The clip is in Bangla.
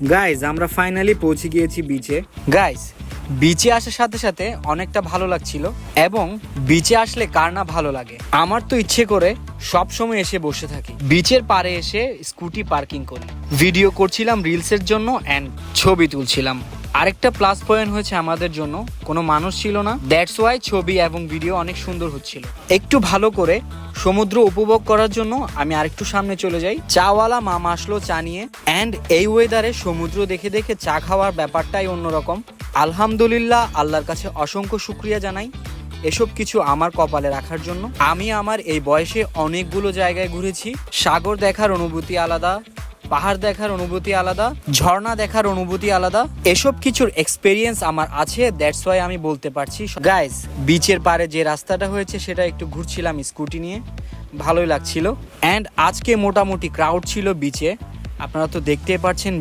গাইজ আমরা ফাইনালি পৌঁছে গিয়েছি বিচে। গাইজ বিচে আসার সাথে সাথে অনেকটা ভালো লাগছিল, এবং বিচে আসলে কার না ভালো লাগে। আমার তো ইচ্ছে করে সব সময় এসে বসে থাকি, বিচের পাড়ে এসে স্কুটি পার্কিং করি, ভিডিও করছিলাম রিলসের জন্য অ্যান্ড ছবি তুলছিলাম। আরেকটা প্লাস পয়েন্ট হয়েছে আমাদের জন্য, কোনো মানুষ ছিল না, দ্যাটস ওয়াই ছবি এবং ভিডিও অনেক সুন্দর হচ্ছিল। একটু ভালো করে সমুদ্র উপভোগ করার জন্য আমি আরেকটু সামনে চলে যাই। চাওয়ালা মামা আসলো চা নিয়ে, অ্যান্ড এই ওয়েদারে সমুদ্র দেখে দেখে চা খাওয়ার ব্যাপারটাই অন্যরকম। আলহামদুলিল্লাহ, আল্লাহর কাছে অসংখ্য শুকরিয়া জানাই এসব কিছু আমার কপালে রাখার জন্য। আমি আমার এই বয়সে অনেকগুলো জায়গায় ঘুরেছি। সাগর দেখার অনুভূতি আলাদা, পাহাড় দেখার অনুভূতি আলাদা, ঝর্ণা দেখার অনুভূতি আলাদা, এসব কিছুর এক্সপেরিয়েন্স আমার আছে, দ্যাটস ওয়াই আমি বলতে পারছি। গাইজ বিচের পারে যে রাস্তাটা হয়েছে সেটা একটু ঘুরছিলাম স্কুটি নিয়ে, ভালোই লাগছিল। অ্যান্ড আজকে মোটামুটি ক্রাউড ছিল বিচে, আপনারা তো দেখতেই পাচ্ছেন।